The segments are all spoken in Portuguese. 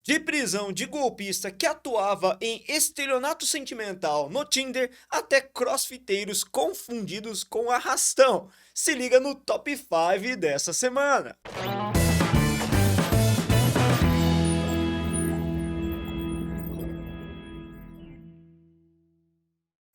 De prisão de golpista que atuava em estelionato sentimental no Tinder até crossfiteiros confundidos com arrastão. Se liga no top 5 dessa semana.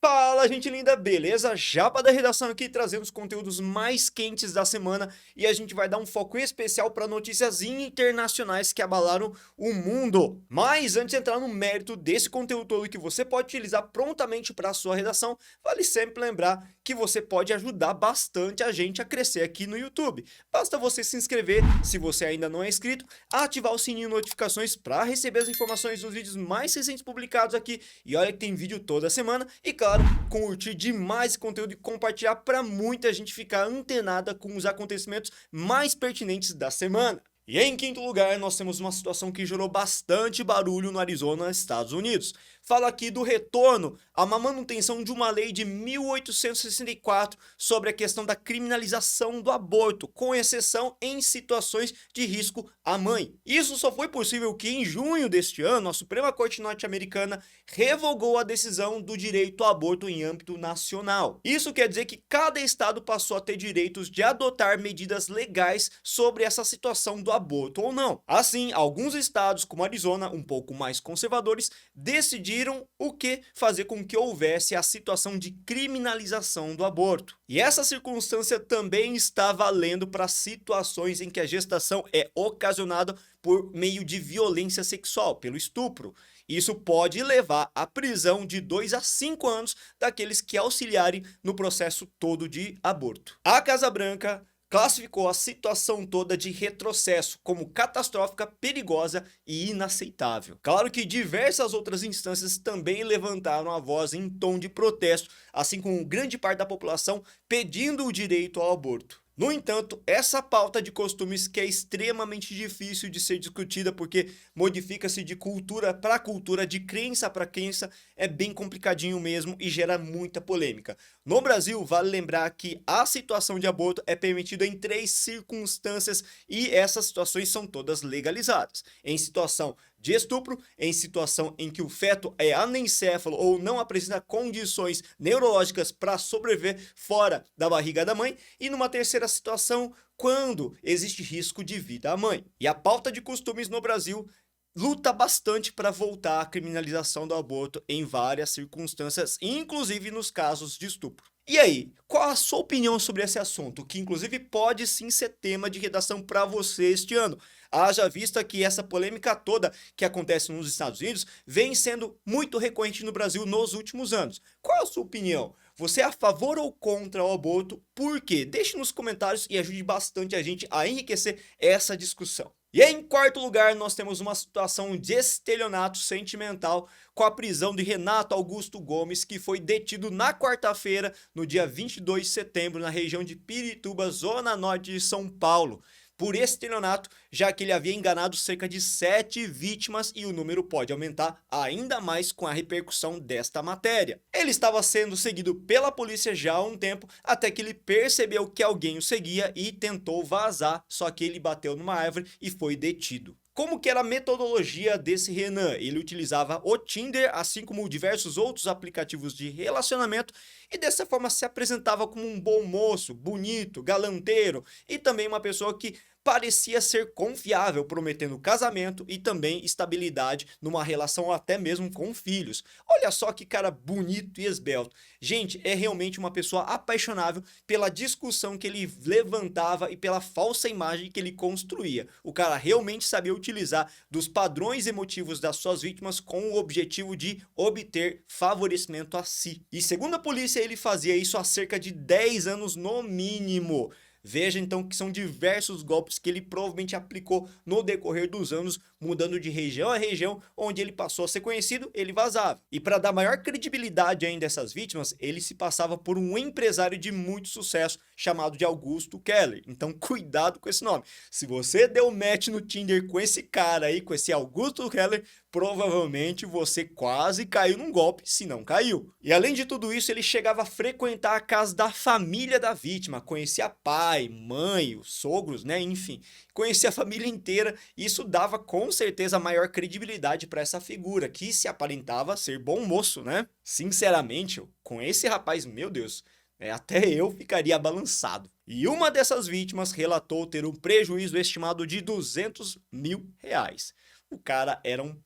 Fala, gente linda, beleza? Japa da redação aqui trazendo os conteúdos mais quentes da semana e a gente vai dar um foco especial para notícias internacionais que abalaram o mundo. Mas antes de entrar no mérito desse conteúdo todo que você pode utilizar prontamente para a sua redação, vale sempre lembrar que você pode ajudar bastante a gente a crescer aqui no YouTube. Basta você se inscrever, se você ainda não é inscrito, ativar o sininho de notificações para receber as informações dos vídeos mais recentes publicados aqui. E olha que tem vídeo toda semana e claro, curtir demais esse conteúdo e compartilhar para muita gente ficar antenada com os acontecimentos mais pertinentes da semana. E em quinto lugar, nós temos uma situação que gerou bastante barulho no Arizona, Estados Unidos. Fala aqui do retorno a uma manutenção de uma lei de 1864 sobre a questão da criminalização do aborto, com exceção em situações de risco à mãe. Isso só foi possível que em junho deste ano, a Suprema Corte Norte-Americana revogou a decisão do direito ao aborto em âmbito nacional. Isso quer dizer que cada estado passou a ter direitos de adotar medidas legais sobre essa situação do aborto ou não. Assim, alguns estados, como Arizona, um pouco mais conservadores, decidiram o que fazer com que houvesse a situação de criminalização do aborto. E essa circunstância também está valendo para situações em que a gestação é ocasionada por meio de violência sexual, pelo estupro. Isso pode levar à prisão de 2 a 5 anos daqueles que auxiliarem no processo todo de aborto. A Casa Branca classificou a situação toda de retrocesso como catastrófica, perigosa e inaceitável. Claro que diversas outras instâncias também levantaram a voz em tom de protesto, assim como grande parte da população pedindo o direito ao aborto. No entanto, essa pauta de costumes que é extremamente difícil de ser discutida porque modifica-se de cultura para cultura, de crença para crença, é bem complicadinho mesmo e gera muita polêmica. No Brasil, vale lembrar que a situação de aborto é permitida em 3 circunstâncias e essas situações são todas legalizadas. Em situação de estupro, em situação em que o feto é anencéfalo ou não apresenta condições neurológicas para sobreviver fora da barriga da mãe, e numa terceira situação, quando existe risco de vida à mãe. E a pauta de costumes no Brasil luta bastante para voltar à criminalização do aborto em várias circunstâncias, inclusive nos casos de estupro. E aí, qual a sua opinião sobre esse assunto, que inclusive pode sim ser tema de redação para você este ano? Haja vista que essa polêmica toda que acontece nos Estados Unidos vem sendo muito recorrente no Brasil nos últimos anos. Qual a sua opinião? Você é a favor ou contra o aborto? Por quê? Deixe nos comentários e ajude bastante a gente a enriquecer essa discussão. E em quarto lugar, nós temos uma situação de estelionato sentimental com a prisão de Renato Augusto Gomes, que foi detido na quarta-feira, no dia 22 de setembro, na região de Pirituba, zona norte de São Paulo, por estelionato, já que ele havia enganado cerca de 7 vítimas e o número pode aumentar ainda mais com a repercussão desta matéria. Ele estava sendo seguido pela polícia já há um tempo, até que ele percebeu que alguém o seguia e tentou vazar, só que ele bateu numa árvore e foi detido. Como que era a metodologia desse Renan? Ele utilizava o Tinder, assim como diversos outros aplicativos de relacionamento, e dessa forma se apresentava como um bom moço, bonito, galanteiro e também uma pessoa que parecia ser confiável, prometendo casamento e também estabilidade numa relação até mesmo com filhos. Olha só que cara bonito e esbelto. Gente, é realmente uma pessoa apaixonável pela discussão que ele levantava e pela falsa imagem que ele construía. O cara realmente sabia utilizar dos padrões emotivos das suas vítimas com o objetivo de obter favorecimento a si. E segundo a polícia, ele fazia isso há cerca de 10 anos no mínimo. Veja então que são diversos golpes que ele provavelmente aplicou no decorrer dos anos, mudando de região a região, onde ele passou a ser conhecido, ele vazava. E para dar maior credibilidade ainda a essas vítimas, ele se passava por um empresário de muito sucesso, chamado de Augusto Keller. Então cuidado com esse nome. Se você deu match no Tinder com esse cara aí, com esse Augusto Keller, provavelmente você quase caiu num golpe, se não caiu. E além de tudo isso, ele chegava a frequentar a casa da família da vítima, conhecia pais, pai, mãe, os sogros, né? Enfim, conhecia a família inteira. E isso dava com certeza maior credibilidade para essa figura, que se aparentava ser bom moço, né? Sinceramente, com esse rapaz, meu Deus, até eu ficaria balançado. E uma dessas vítimas relatou ter um prejuízo estimado de R$ 200.000. O cara era um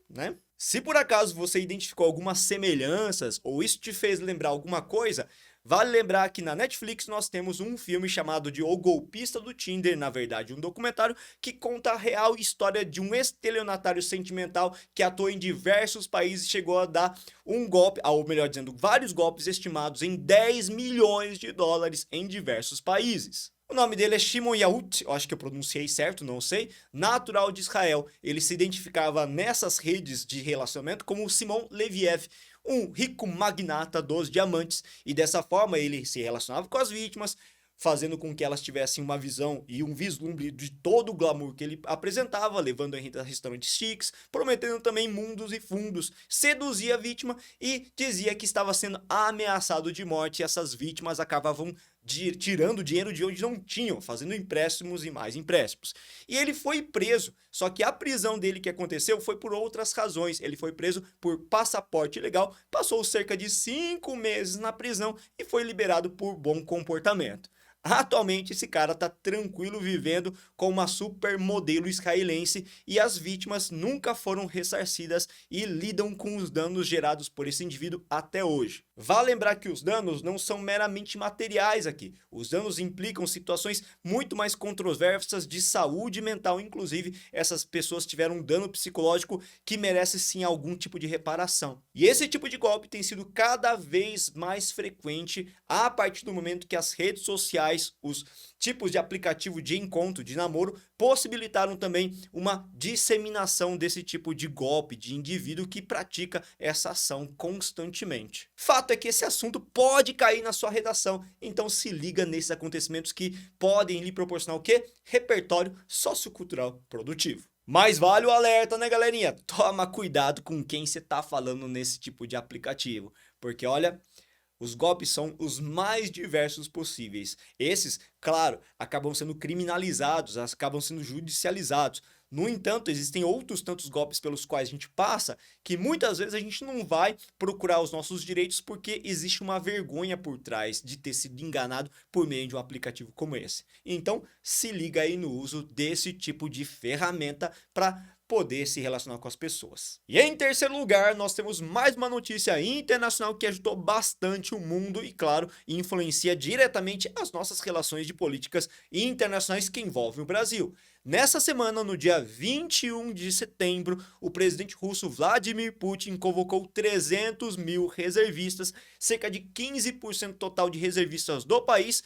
né? Se por acaso você identificou algumas semelhanças ou isso te fez lembrar alguma coisa, vale lembrar que na Netflix nós temos um filme chamado de O Golpista do Tinder, na verdade um documentário que conta a real história de um estelionatário sentimental que atuou em diversos países e chegou a dar um golpe, ou melhor dizendo, vários golpes estimados em US$ 10 milhões em diversos países. O nome dele é Shimon Yaut, eu acho que eu pronunciei certo, não sei, natural de Israel. Ele se identificava nessas redes de relacionamento como Simon Leviev, um rico magnata dos diamantes, e dessa forma ele se relacionava com as vítimas, fazendo com que elas tivessem uma visão e um vislumbre de todo o glamour que ele apresentava, levando a restaurantes chiques, prometendo também mundos e fundos, seduzia a vítima e dizia que estava sendo ameaçado de morte, e essas vítimas acabavam tirando dinheiro de onde não tinham, fazendo empréstimos e mais empréstimos. E ele foi preso, só que a prisão dele que aconteceu foi por outras razões. Ele foi preso por passaporte ilegal, passou cerca de 5 meses na prisão e foi liberado por bom comportamento. Atualmente esse cara tá tranquilo vivendo com uma supermodelo israelense e as vítimas nunca foram ressarcidas e lidam com os danos gerados por esse indivíduo até hoje. Vale lembrar que os danos não são meramente materiais aqui. Os danos implicam situações muito mais controversas de saúde mental. Inclusive, essas pessoas tiveram um dano psicológico que merece sim algum tipo de reparação. E esse tipo de golpe tem sido cada vez mais frequente a partir do momento que as redes sociais, os tipos de aplicativo de encontro, de namoro, possibilitaram também uma disseminação desse tipo de golpe, de indivíduo que pratica essa ação constantemente. Fato é que esse assunto pode cair na sua redação, então se liga nesses acontecimentos que podem lhe proporcionar o quê? Repertório sociocultural produtivo. Mas vale o alerta, né, galerinha? Toma cuidado com quem você tá falando nesse tipo de aplicativo, porque olha, os golpes são os mais diversos possíveis. Esses, claro, acabam sendo criminalizados, acabam sendo judicializados. No entanto, existem outros tantos golpes pelos quais a gente passa que muitas vezes a gente não vai procurar os nossos direitos porque existe uma vergonha por trás de ter sido enganado por meio de um aplicativo como esse. Então, se liga aí no uso desse tipo de ferramenta para poder se relacionar com as pessoas. E em terceiro lugar, nós temos mais uma notícia internacional que ajudou bastante o mundo e, claro, influencia diretamente as nossas relações de políticas internacionais que envolvem o Brasil. Nessa semana, no dia 21 de setembro, o presidente russo Vladimir Putin convocou 300 mil reservistas, cerca de 15% total de reservistas do país,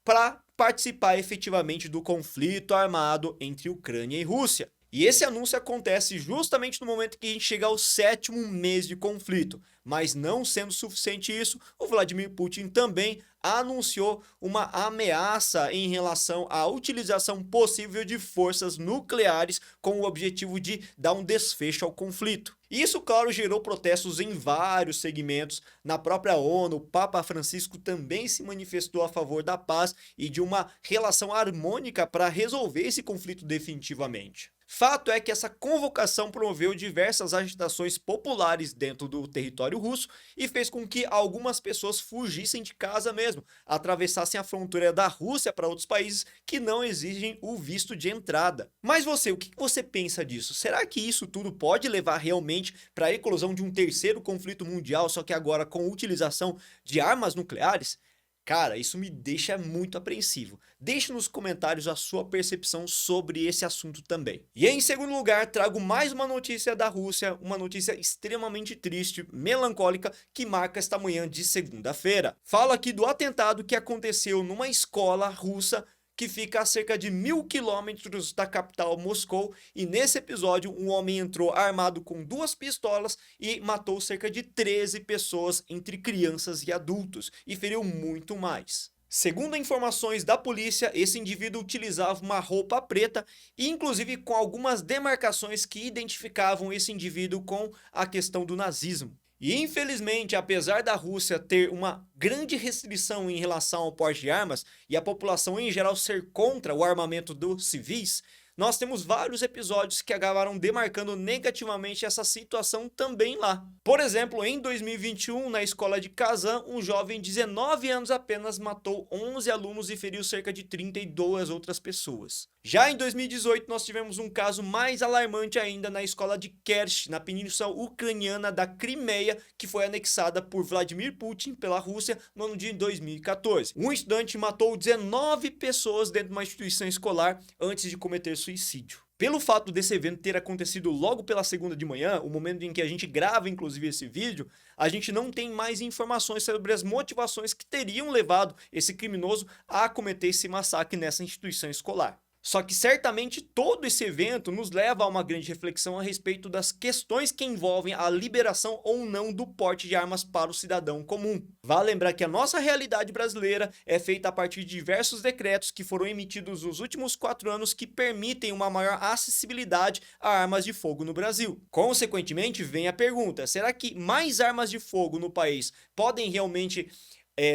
para participar efetivamente do conflito armado entre Ucrânia e Rússia. E esse anúncio acontece justamente no momento que a gente chega ao 7º mês de conflito. Mas não sendo suficiente isso, o Vladimir Putin também anunciou uma ameaça em relação à utilização possível de forças nucleares com o objetivo de dar um desfecho ao conflito. Isso, claro, gerou protestos em vários segmentos. Na própria ONU, o Papa Francisco também se manifestou a favor da paz e de uma relação harmônica para resolver esse conflito definitivamente. Fato é que essa convocação promoveu diversas agitações populares dentro do território russo e fez com que algumas pessoas fugissem de casa mesmo, atravessassem a fronteira da Rússia para outros países que não exigem o visto de entrada. Mas você, o que você pensa disso? Será que isso tudo pode levar realmente para a eclosão de um terceiro conflito mundial, só que agora com utilização de armas nucleares? Cara, isso me deixa muito apreensivo. Deixe nos comentários a sua percepção sobre esse assunto também. E em segundo lugar, trago mais uma notícia da Rússia, uma notícia extremamente triste, melancólica, que marca esta manhã de segunda-feira. Falo aqui do atentado que aconteceu numa escola russa que fica a cerca de 1.000 quilômetros da capital Moscou, e nesse episódio um homem entrou armado com 2 pistolas e matou cerca de 13 pessoas entre crianças e adultos e feriu muito mais. Segundo informações da polícia, esse indivíduo utilizava uma roupa preta e inclusive com algumas demarcações que identificavam esse indivíduo com a questão do nazismo. E infelizmente, apesar da Rússia ter uma grande restrição em relação ao porte de armas e a população em geral ser contra o armamento dos civis, nós temos vários episódios que acabaram demarcando negativamente essa situação também lá. Por exemplo, em 2021, na escola de Kazan, um jovem de 19 anos apenas matou 11 alunos e feriu cerca de 32 outras pessoas. Já em 2018, nós tivemos um caso mais alarmante ainda na escola de Kerch, na península ucraniana da Crimeia, que foi anexada por Vladimir Putin pela Rússia no ano de 2014. Um estudante matou 19 pessoas dentro de uma instituição escolar antes de cometer suicídio. Pelo fato desse evento ter acontecido logo pela segunda de manhã, o momento em que a gente grava inclusive esse vídeo, a gente não tem mais informações sobre as motivações que teriam levado esse criminoso a cometer esse massacre nessa instituição escolar. Só que certamente todo esse evento nos leva a uma grande reflexão a respeito das questões que envolvem a liberação ou não do porte de armas para o cidadão comum. Vale lembrar que a nossa realidade brasileira é feita a partir de diversos decretos que foram emitidos nos últimos 4 anos que permitem uma maior acessibilidade a armas de fogo no Brasil. Consequentemente, vem a pergunta: será que mais armas de fogo no país podem realmente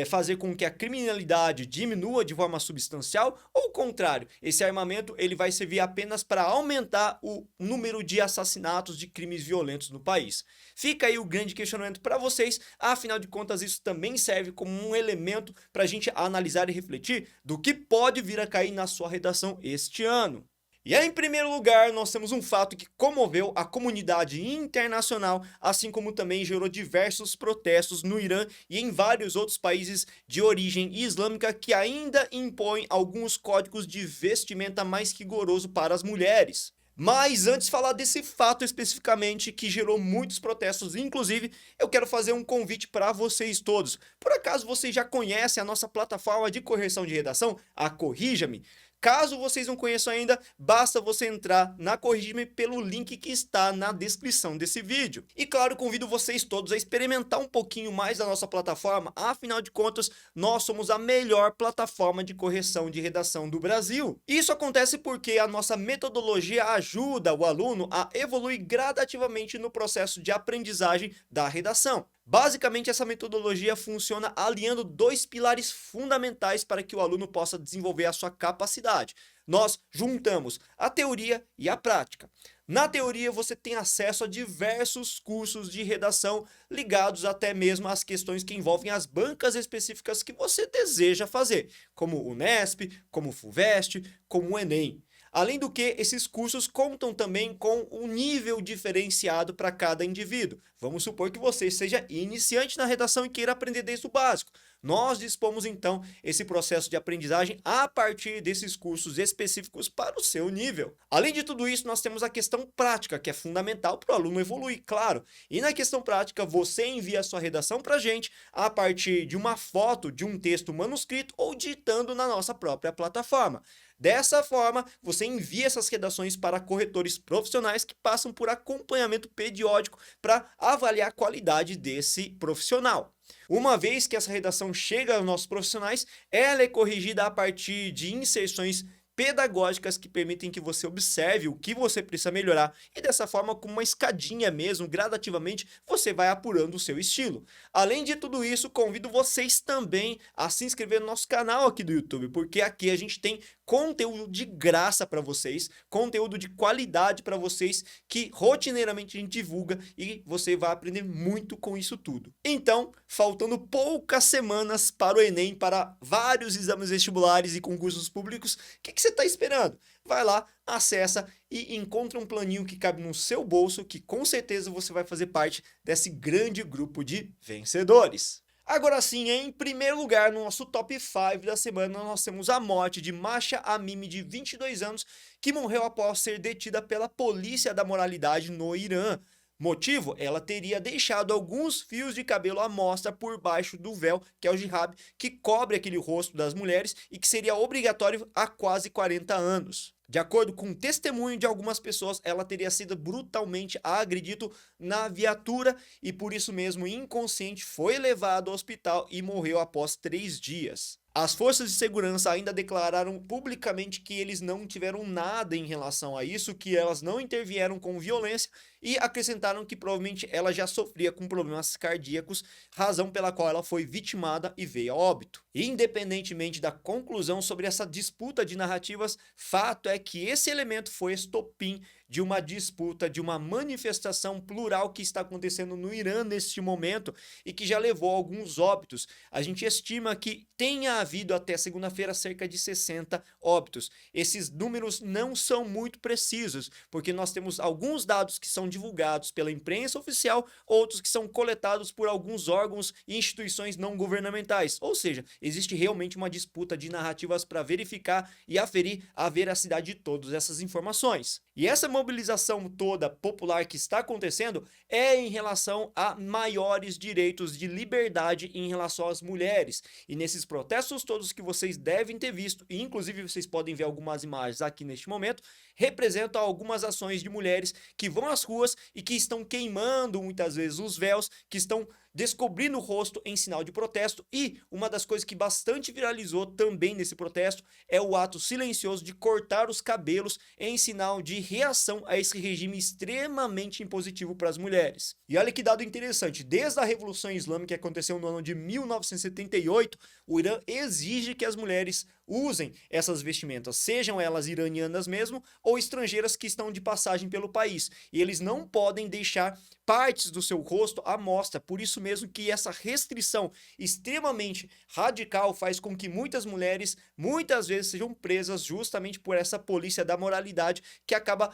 fazer com que a criminalidade diminua de forma substancial, ou o contrário, esse armamento ele vai servir apenas para aumentar o número de assassinatos, de crimes violentos no país? Fica aí o grande questionamento para vocês, afinal de contas isso também serve como um elemento para a gente analisar e refletir do que pode vir a cair na sua redação este ano. E aí, em primeiro lugar, nós temos um fato que comoveu a comunidade internacional, assim como também gerou diversos protestos no Irã e em vários outros países de origem islâmica que ainda impõem alguns códigos de vestimenta mais rigoroso para as mulheres. Mas antes de falar desse fato especificamente que gerou muitos protestos, inclusive, eu quero fazer um convite para vocês todos. Por acaso vocês já conhecem a nossa plataforma de correção de redação, a Corrija-me? Caso vocês não conheçam ainda, basta você entrar na Corrija-me pelo link que está na descrição desse vídeo. E claro, convido vocês todos a experimentar um pouquinho mais da nossa plataforma, afinal de contas, nós somos a melhor plataforma de correção de redação do Brasil. Isso acontece porque a nossa metodologia ajuda o aluno a evoluir gradativamente no processo de aprendizagem da redação. Basicamente, essa metodologia funciona alinhando 2 pilares fundamentais para que o aluno possa desenvolver a sua capacidade. Nós juntamos a teoria e a prática. Na teoria, você tem acesso a diversos cursos de redação ligados até mesmo às questões que envolvem as bancas específicas que você deseja fazer, como o Unesp, como o FUVEST, como o Enem. Além do que, esses cursos contam também com um nível diferenciado para cada indivíduo. Vamos supor que você seja iniciante na redação e queira aprender desde o básico. Nós dispomos então esse processo de aprendizagem a partir desses cursos específicos para o seu nível. Além de tudo isso, nós temos a questão prática, que é fundamental para o aluno evoluir, claro. E na questão prática, você envia a sua redação para a gente a partir de uma foto, de um texto manuscrito ou digitando na nossa própria plataforma. Dessa forma, você envia essas redações para corretores profissionais que passam por acompanhamento periódico para avaliar a qualidade desse profissional. Uma vez que essa redação chega aos nossos profissionais, ela é corrigida a partir de inserções pedagógicas que permitem que você observe o que você precisa melhorar e dessa forma, com uma escadinha mesmo, gradativamente, você vai apurando o seu estilo. Além de tudo isso, convido vocês também a se inscrever no nosso canal aqui do YouTube, porque aqui a gente tem conteúdo de graça para vocês, conteúdo de qualidade para vocês que rotineiramente a gente divulga e você vai aprender muito com isso tudo. Então, faltando poucas semanas para o Enem, para vários exames vestibulares e concursos públicos, o que você está esperando? Vai lá, acessa e encontra um planinho que cabe no seu bolso, que com certeza você vai fazer parte desse grande grupo de vencedores. Agora sim, em primeiro lugar, no nosso top 5 da semana, nós temos a morte de Mahsa Amini, de 22 anos, que morreu após ser detida pela polícia da moralidade no Irã. Motivo? Ela teria deixado alguns fios de cabelo à mostra por baixo do véu, que é o hijab, que cobre aquele rosto das mulheres e que seria obrigatório há quase 40 anos. De acordo com o testemunho de algumas pessoas, ela teria sido brutalmente agredida na viatura e por isso mesmo, inconsciente, foi levado ao hospital e morreu após 3 dias. As forças de segurança ainda declararam publicamente que eles não tiveram nada em relação a isso, que elas não intervieram com violência e acrescentaram que provavelmente ela já sofria com problemas cardíacos, razão pela qual ela foi vitimada e veio a óbito. Independentemente da conclusão sobre essa disputa de narrativas, fato é que esse elemento foi estopim de uma disputa, de uma manifestação plural que está acontecendo no Irã neste momento e que já levou a alguns óbitos. A gente estima que tenha havido até segunda-feira cerca de 60 óbitos. Esses números não são muito precisos, porque nós temos alguns dados que são divulgados pela imprensa oficial, outros que são coletados por alguns órgãos e instituições não governamentais. Ou seja, existe realmente uma disputa de narrativas para verificar e aferir a veracidade de todas essas informações. E essa mobilização toda popular que está acontecendo é em relação a maiores direitos de liberdade em relação às mulheres. E nesses protestos todos que vocês devem ter visto, e inclusive vocês podem ver algumas imagens aqui neste momento, representam algumas ações de mulheres que vão às ruas e que estão queimando muitas vezes os véus, que estão descobrindo o rosto em sinal de protesto. E uma das coisas que bastante viralizou também nesse protesto é o ato silencioso de cortar os cabelos em sinal de reação a esse regime extremamente impositivo para as mulheres. E olha que dado interessante, desde a Revolução Islâmica que aconteceu no ano de 1978, o Irã exige que as mulheres usem essas vestimentas, sejam elas iranianas mesmo ou estrangeiras que estão de passagem pelo país. E eles não podem deixar partes do seu rosto à mostra. Por isso mesmo que essa restrição extremamente radical faz com que muitas mulheres, muitas vezes, sejam presas justamente por essa polícia da moralidade que acaba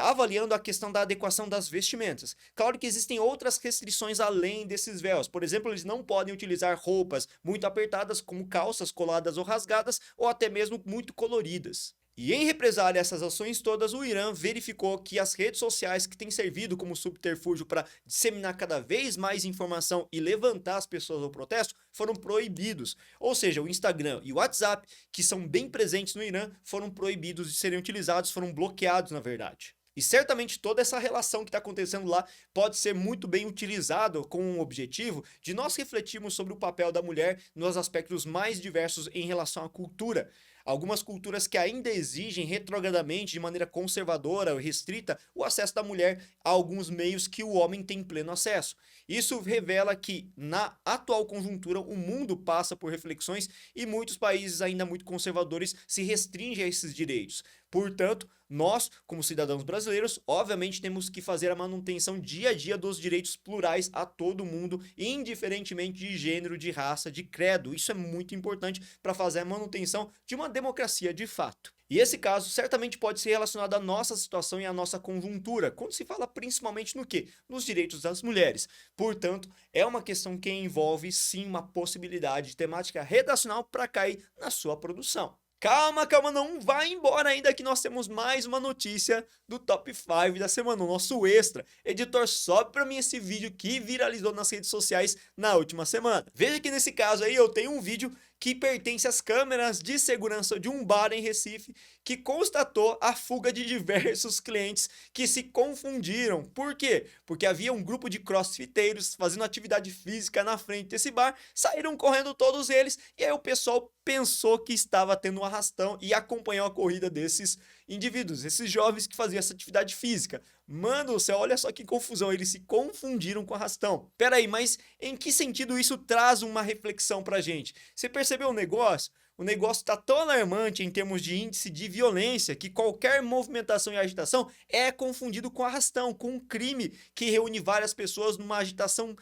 avaliando a questão da adequação das vestimentas. Claro que existem outras restrições além desses véus. Por exemplo, eles não podem utilizar roupas muito apertadas, como calças coladas ou rasgadas, ou até mesmo muito coloridas. E em represália a essas ações todas, o Irã verificou que as redes sociais que têm servido como subterfúgio para disseminar cada vez mais informação e levantar as pessoas ao protesto foram proibidos. Ou seja, o Instagram e o WhatsApp, que são bem presentes no Irã, foram proibidos de serem utilizados, foram bloqueados na verdade. E certamente toda essa relação que está acontecendo lá pode ser muito bem utilizado com o objetivo de nós refletirmos sobre o papel da mulher nos aspectos mais diversos em relação à cultura. Algumas culturas que ainda exigem retrogradamente, de maneira conservadora ou restrita, o acesso da mulher a alguns meios que o homem tem pleno acesso. Isso revela que, na atual conjuntura, o mundo passa por reflexões e muitos países ainda muito conservadores se restringem a esses direitos. Portanto, nós, como cidadãos brasileiros, obviamente temos que fazer a manutenção dia a dia dos direitos plurais a todo mundo, indiferentemente de gênero, de raça, de credo. Isso é muito importante para fazer a manutenção de uma democracia de fato. E esse caso certamente pode ser relacionado à nossa situação e à nossa conjuntura, quando se fala principalmente no quê? Nos direitos das mulheres. Portanto, é uma questão que envolve sim uma possibilidade de temática redacional para cair na sua produção. Calma, calma, não vai embora ainda que nós temos mais uma notícia do Top 5 da semana, o nosso extra. Editor, sobe pra mim esse vídeo que viralizou nas redes sociais na última semana. Veja que nesse caso aí eu tenho um vídeo que pertence às câmeras de segurança de um bar em Recife que constatou a fuga de diversos clientes que se confundiram. Por quê? Porque havia um grupo de crossfiteiros fazendo atividade física na frente desse bar, saíram correndo todos eles e aí o pessoal pensou que estava tendo um arrastão e acompanhou a corrida desses indivíduos, esses jovens que faziam essa atividade física. Mano do céu, olha só que confusão, eles se confundiram com arrastão. Pera aí, mas em que sentido isso traz uma reflexão pra gente? Você percebeu o negócio? O negócio está tão alarmante em termos de índice de violência que qualquer movimentação e agitação é confundido com arrastão, com um crime que reúne várias pessoas numa agitação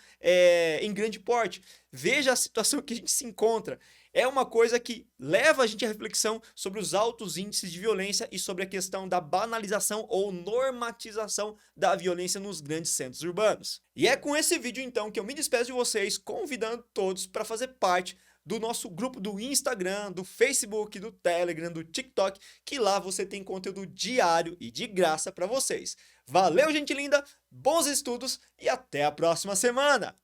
em grande porte. Veja a situação que a gente se encontra. É uma coisa que leva a gente à reflexão sobre os altos índices de violência e sobre a questão da banalização ou normatização da violência nos grandes centros urbanos. E é com esse vídeo então que eu me despeço de vocês, convidando todos para fazer parte do nosso grupo do Instagram, do Facebook, do Telegram, do TikTok, que lá você tem conteúdo diário e de graça para vocês. Valeu, gente linda, bons estudos e até a próxima semana!